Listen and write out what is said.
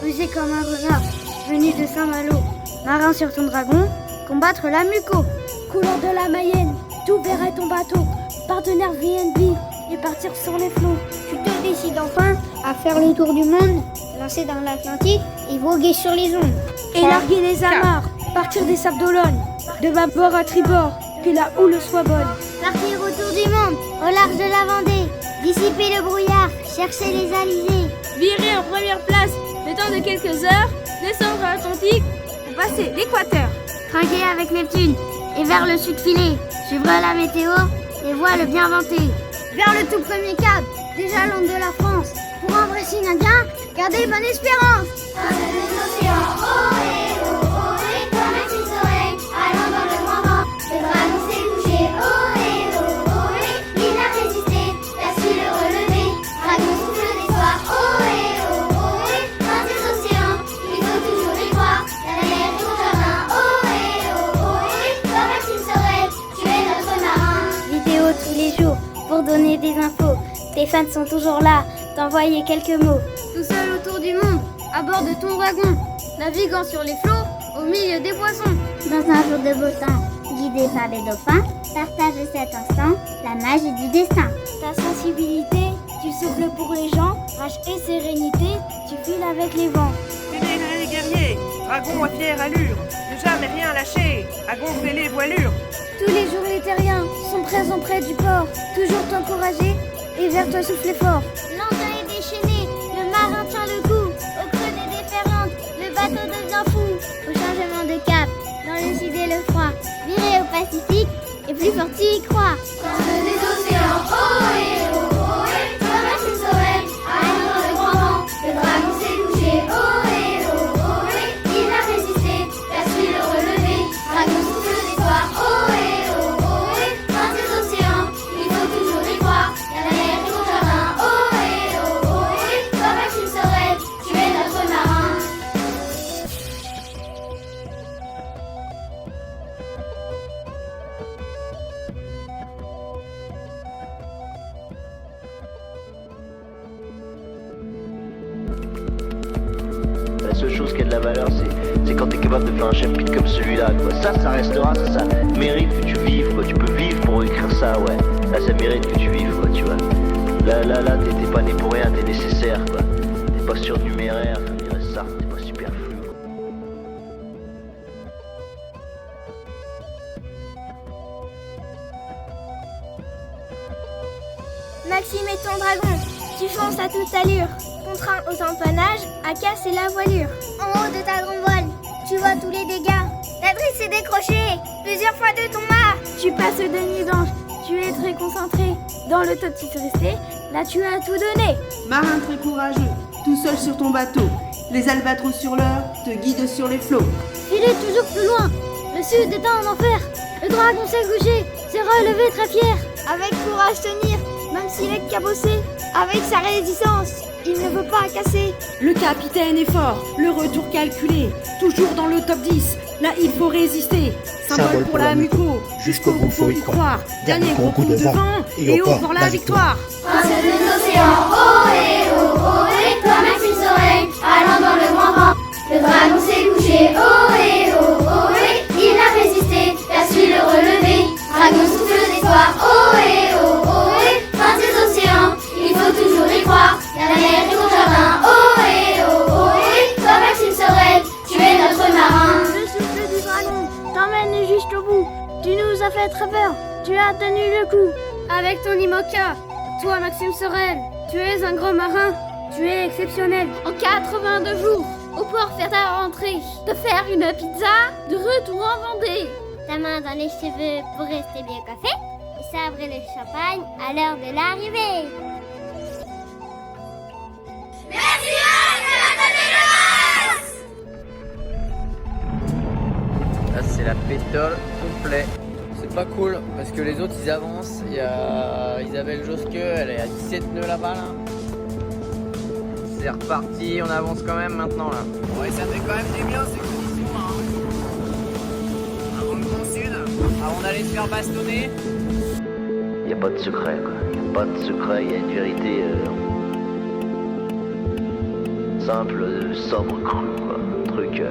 rusé comme un renard, venu de Saint-Malo. Marin sur ton dragon, combattre la muco. Couleur de la Mayenne, tout verrait ton bateau. Partenaire VNB et partir sur les flots. Tu te décides enfin à faire le tour du monde, lancer dans l'Atlantique et voguer sur les ondes. Et larguer les amarres, partir des Sables d'Olonne, de bâbord à tribord, que la houle soit bonne. Partir autour du monde, au large de la Vendée, dissiper le brouillard, chercher les alizés. Virer en première place, le temps de quelques heures, descendre à l'Atlantique pour passer l'équateur. Trinquer avec Neptune et vers le sud filer, suivre la météo et voiles bien ventées. Vers le tout premier cap, déjà l'onde de la France, pour un vrai signe indien, gardez bonne espérance. Traverser les océans, ohé, ohé, comme un petit soleil, allant dans le grand vent, le dragon s'est couché, ohé, ohé, il a résisté, a su le relever, dragon souffle des soirs, ohé, ohé, dans les océans, il faut toujours y croire, la mer est ton jardin, ohé, ohé, comme un petit soleil, tu es notre marin. Vidéo tous les jours, pour donner des infos, tes fans sont toujours là, t'envoyer quelques mots. Tout seul autour du monde, à bord de ton wagon, naviguant sur les flots, au milieu des poissons. Dans un jour de beau temps, guidé par les dauphins, partage cet instant, la magie du destin. Ta sensibilité, tu souffles pour les gens, rage et sérénité, tu files avec les vents. Fédérés les guerriers, dragon à fière allure, ne jamais rien lâcher, à gonfler les voilures. Tous les jours les terriens sont présents près du port, toujours t'encourager et vers toi souffler fort. L'engin est déchaîné, le marin tient le coup, au creux des déferlantes, le bateau devient fou. Au changement de cap, dans le sud et le froid, virer au Pacifique, et plus fort tu y crois. Traverser des océans, ohé, ohé, comme un petit soleil, allant dans le grand vent, le dragon s'est couché, ohé, ohé, il a résisté, a su le relever, dragon souffle des soirs, ohé, ohé, dans les océans, il faut toujours y croire, la mer est ton jardin, ohé, ohé, comme un petit soleil, tu es notre marin. La seule chose qui a de la valeur, c'est quand t'es capable de faire un chapitre comme celui-là, quoi. Ça restera, ça mérite que tu vives, quoi. Tu peux vivre pour écrire ça, ouais. Là, ça mérite que tu vives, quoi, tu vois. Là, t'es pas né pour rien, t'es nécessaire, quoi. T'es pas surnuméraire, comme dirait ça, t'es pas superflu, quoi. Maxime est ton dragon, tu fonces à toute allure, contraint aux empannages à casser la voilure. En haut de ta grande voile, tu vois tous les dégâts. La drisse est décrochée plusieurs fois de ton mât. Tu passes de nuit blanche, tu es très concentré. Dans le top tu es resté, là tu as tout donné. Marin très courageux, tout seul sur ton bateau, les albatros sur l'heure te guident sur les flots. Filez toujours plus loin, le sud est en enfer. Le dragon s'est couché, s'est relevé très fier. Avec courage tenir, même s'il est cabossé. Avec sa résistance, il ne veut pas casser. Le capitaine est fort, le retour calculé, toujours dans le top 10, là il faut résister. Symbole pour la muco, jusqu'au bout faut y croire. Dernier gros coup de vent, et haut pour la victoire. Traverser des océans, ohé, ohé, comme un petit soleil, allant dans le grand vent. Le dragon s'est couché, ohé, ohé, il a résisté, a su le relever. Dragon souffle des soirs, ohé, ohé, dans les océans, il faut toujours y croire. La mer est ton jardin, ohé, ohé, comme un petit soleil, tu es notre marin. Le souffle du dragon t'emmène juste au bout. Tu nous as fait très peur, tu as tenu le coup. Avec ton Imoca, toi Maxime Sorel, tu es un grand marin, tu es exceptionnel. En 82 jours, au port faire ta rentrée, te faire une pizza, de retour en Vendée. Ta main dans les cheveux pour rester bien coiffé et sabrer le champagne à l'heure de l'arrivée. Là c'est la pétole complet. C'est pas cool parce que les autres ils avancent. Il y a Isabelle Josque, elle est à 17 nœuds là-bas là. C'est reparti, on avance quand même maintenant là. Ouais, ça fait quand même du bien ces conditions hein. Avant le Grand Sud, avant d'aller se faire bastonner. Y a pas de secret, quoi. Y a pas de secret, y a une vérité. simple, sobre, cru, quoi. Un truc...